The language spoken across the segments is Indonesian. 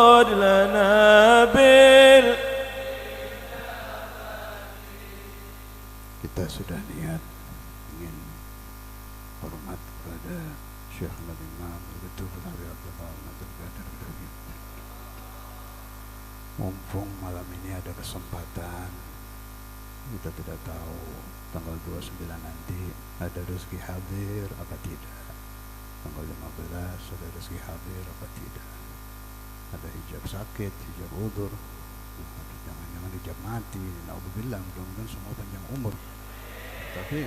لنا بال. Kita sudah niat ingin hormat kepada Syekh Al-Imam Al-Betul Habib Abdullah Al-Nadir Qadir Al-Habib. Mumpung malam ini ada kesempatan, kita tidak tahu tanggal 29 nanti ada rezeki hadir apa tidak, tanggal 15 ada rezeki hadir apa tidak, ada hijab sakit, hijab udur, jangan-jangan hijab mati, naudzubillah, mudah-mudahan semua panjang umur. Tapi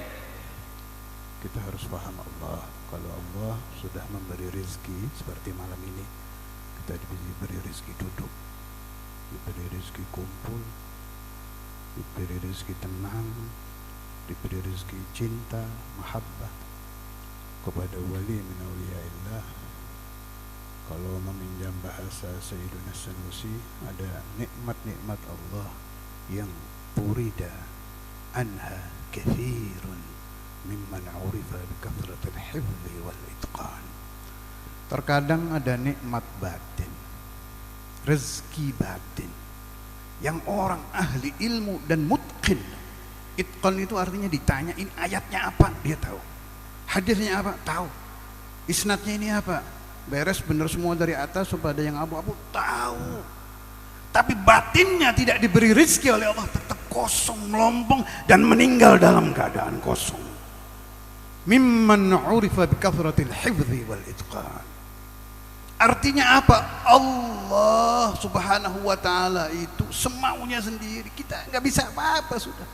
kita harus paham Allah, kalau Allah sudah memberi rezeki seperti malam ini, kita diberi rezeki duduk, diberi rezeki kumpul, diberi rezeki tenang, diberi rezeki cinta, mahabbah kepada wali min awliyaillah. Kalau meminjam bahasa Sayyiduna Sanusi, ada nikmat-nikmat Allah yang purida anha kathirun mimman urifa bikathratil hifzi wal itqan. Terkadang ada nikmat batin, rezeki batin yang orang ahli ilmu dan mutqin. Itqan itu artinya ditanya ini ayatnya apa, dia tahu. Hadisnya apa, tahu. Isnadnya ini apa, beres benar semua dari atas sampai ada yang abu-abu, tahu. Tapi batinnya tidak diberi rezeki oleh Allah, tetap kosong, melompong dan meninggal dalam keadaan kosong. Mimman urifa bikathratil hifzi wal itqan. Artinya apa? Allah Subhanahu wa taala itu semaunya sendiri. Kita nggak bisa apa-apa sudah.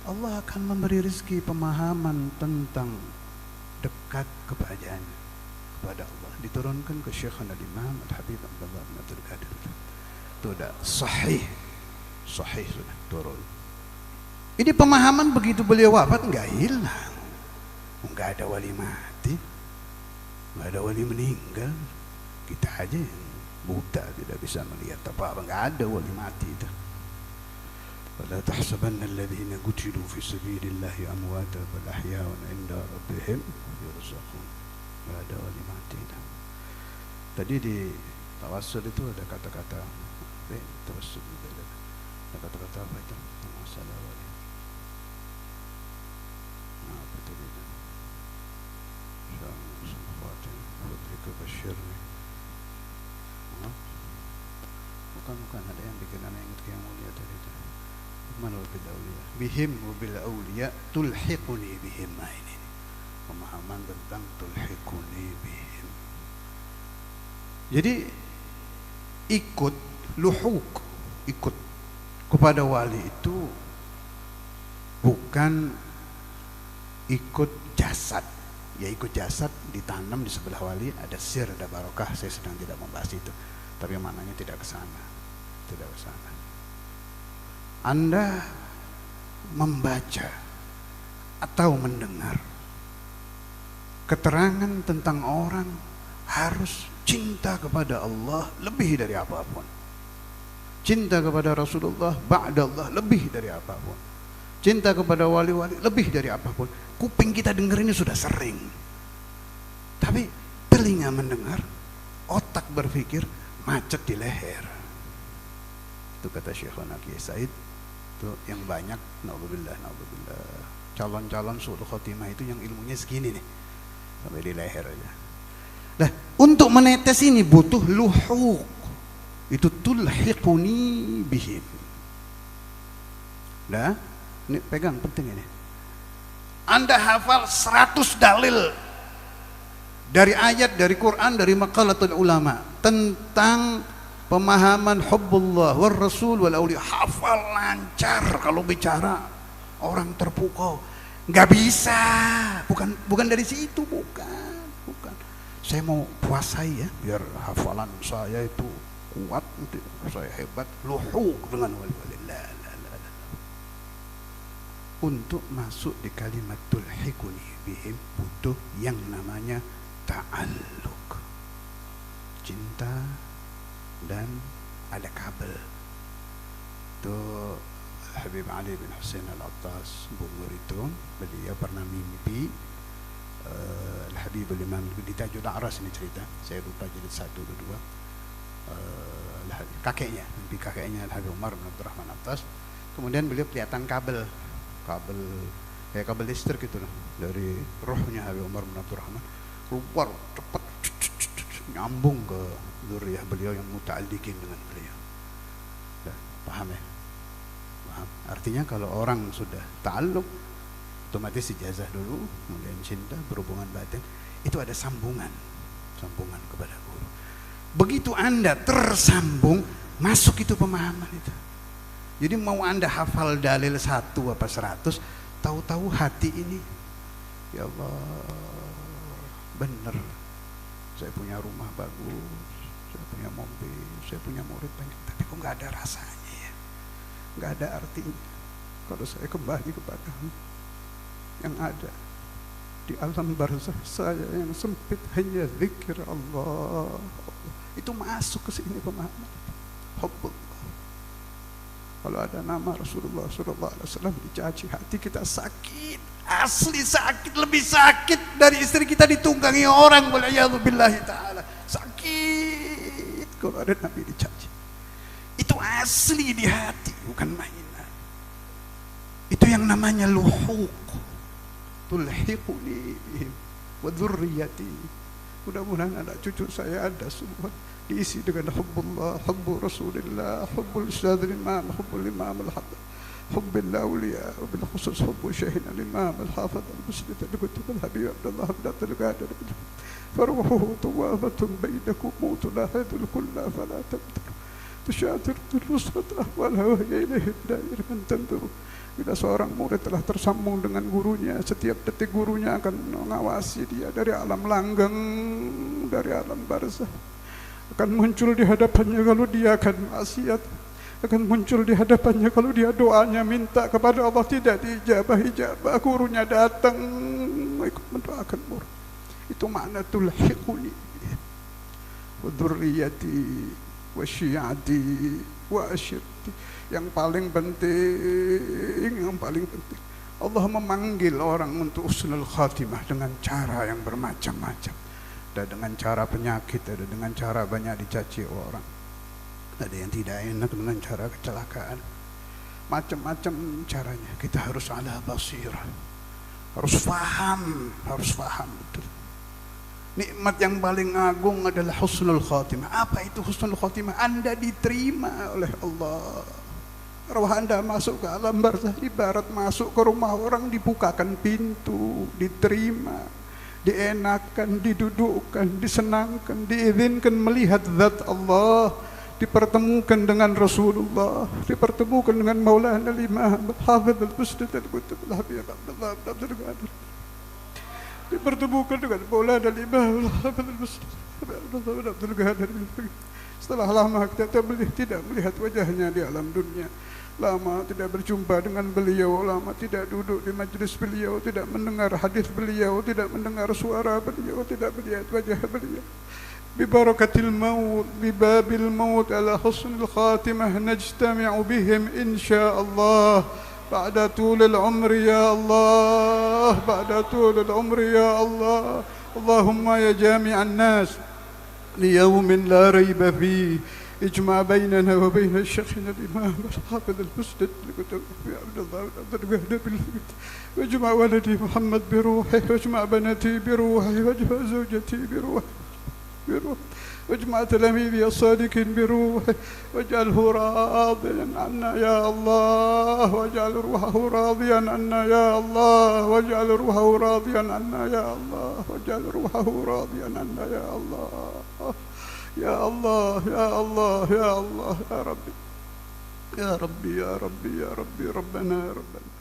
Allah akan memberi rezeki pemahaman tentang dekat kepadanya, kepada Allah, diturunkan ke Syekh Al-Imam Al-Habib Abdullah Al-Nadir Qadir. Itu sudah sahih sudah turun. Ini pemahaman begitu beliau wafat nggak hilang. Nggak ada wali mati, nggak ada wali meninggal. Kita aja yang buta tidak bisa melihat apa-apa. Nggak ada wali mati itu. ولا تحسبن الذين قتلوا في سبيل الله أمواتا بل أحياء عند ربهم يرزقون. Nggak ada wali mati. Tadi di tawassul itu ada kata-kata tawassul, ada kata-kata apa itu? Masalah wali. Apa tadi itu? Syamfatin fadlika basyirni. Bukan ada yang bikin anak ingat yang mulia tadi itu. Manul bil awliya bihim bil awliya tulhiquni bihim. Ini pemahaman tentang tulhiquni bihim. Jadi ikut luhuk, ikut kepada wali itu bukan ikut jasad. Ya ikut jasad ditanam di sebelah wali, ada sir, ada barokah. Saya sedang tidak membahas itu, tapi maknanya tidak ke sana, tidak ke sana. Anda membaca atau mendengar keterangan tentang orang, harus cinta kepada Allah lebih dari apapun, cinta kepada Rasulullah ba'da Allah lebih dari apapun, cinta kepada wali-wali lebih dari apapun. Kuping kita dengar ini sudah sering, tapi telinga mendengar, otak berpikir, macet di leher. Itu kata Syekhona Kiai Said. Itu yang banyak, naudzubillah, calon-calon su'ul khotimah itu yang ilmunya segini nih, sampai di leher aja. Nah, untuk menetes ini butuh luhuk, itu tulhiquni bihim. Nah, ini pegang, penting ini. Anda hafal 100 dalil dari ayat, dari Quran, dari maqalatul ulama tentang pemahaman hubbullah wal rasul wal awliya, hafal lancar. Kalau bicara orang terpukau, nggak bisa, bukan dari situ, bukan. Saya mau puasai ya, biar hafalan saya itu kuat, saya hebat, luhuk dengan wali-wali. La. Untuk masuk di kalimat tulhiquni bihim butuh yang namanya ta'alluq, cinta dan ada kabel. Itu Habib Ali bin Hussein Al-Attas Bungur itu, beliau pernah mimpi Al-Habib Al-Imam di Tajul A'ras, ini cerita, saya lupa jilid 1 atau 2. kakeknya, mimpi kakeknya Habib Umar bin Abdurrahman Attas. Kemudian beliau kelihatan kabel kayak kabel listrik gitu loh, dari rohnya Habib Umar bin Abdurrahman keluar cepat nyambung ke dzurriyyah beliau yang muta'alliqin dengan beliau. Paham ya? Paham. Artinya kalau orang sudah ta'alluq, otomatis ijazah dulu, kemudian cinta, berhubungan batin, itu ada sambungan kepada guru. Begitu Anda tersambung, masuk itu pemahaman itu. Jadi mau Anda hafal dalil 1 apa 100, tahu-tahu hati ini, ya Allah, benar. Saya punya rumah bagus, saya punya mobil, saya punya murid banyak, tapi kok nggak ada rasanya ya, nggak ada artinya. Kalau saya kembali kepadamu, yang ada di alam barzakh saya yang sempit hanya zikir Allah. Itu masuk ke sini pemahaman hubbullah. Kalau ada nama Rasulullah SAW dicaci, hati kita sakit, asli sakit, lebih sakit dari istri kita ditunggangi orang, waliyadzubillahi ta'ala. Sakit kalau ada Nabi dicaci. Itu asli di hati, bukan mainan. Itu yang namanya luhuq. Tulhiquni bihim wa dzurriyyati. Mudah-mudahan anak cucu saya ada semua diisi dengan hubbullah, hubbu Rasulillah, hubbul Ustadzil Imam, hubbul Imam al-Hafiz, hubbil awliya, wabil khusus hubbu Syekhina al-Imam al-Hafiz al-Musnid al-Kutub al-Habib Abdullah Abdul Qadir. Faruhu tawabatun bainakum tulahadul kulla fala tabtaru tusyatir tulwusat ahwal hawa ilaihi dair man tanduru. Bila seorang murid telah tersambung dengan gurunya, setiap detik gurunya akan mengawasi dia dari alam langgeng, dari alam barzakh. Akan muncul di hadapannya kalau dia akan maksiat, akan muncul di hadapannya kalau dia doanya minta kepada Allah tidak diijabah, gurunya datang ikut mendoakan murid. Itu makna tulhiquni wa dzurriyyati wa syi'ati wa asyirti. Yang paling penting Allah memanggil orang untuk husnul khatimah dengan cara yang bermacam-macam. Ada dengan cara penyakit, ada dengan cara banyak dicaci orang, ada yang tidak enak dengan cara kecelakaan, macam-macam caranya. Kita harus ala basirah, harus faham betul. Nikmat yang paling agung adalah husnul khatimah. Apa itu husnul khatimah? Anda diterima oleh Allah. Arwah Anda masuk ke alam barzakh ibarat masuk ke rumah orang, dibukakan pintu, diterima, dienakan, didudukkan, disenangkan, diizinkan melihat zat Allah, dipertemukan dengan Rasulullah, dipertemukan dengan Maulana al-Imam al-Hafidz al-Musnid al-Kutub al-Habib Abdullah Abdul Qadir, dipertemukan dengan Maulana al-Imam al-Hafidz al-Musnid Abdullah Abdul Qadir. Setelah lama kita tidak melihat wajahnya di alam dunia, lama tidak berjumpa dengan beliau, lama tidak duduk di majlis beliau, tidak mendengar hadis beliau, tidak mendengar suara beliau, tidak melihat wajah beliau. Bibarakatil maut, bibabil maut ala husnul khatimah najtami'u bihim insyaallah ba'da tulil umri ya Allah, ba'da tulil umri ya Allah. Allahumma ya jami'an nas ليوم لا ريب فيه اجمع بيننا وبين شيخنا الإمام الحافظ المسند لكتب عبد الله عبد القادر واجمع ولدي محمد بروحه، واجمع بناتي بروحه، واجمع زوجتي بروحه واجمع تلاميذي الصادقين بروحه، واجعله راضيا عنا يا الله، واجعل روحه راضيا عنا يا الله، واجعل روحه راضيا عنا يا الله، واجعل روحه راضيا عنا يا الله يا الله يا الله يا الله يا ربي يا ربي يا ربي يا ربي ربنا يا ربنا.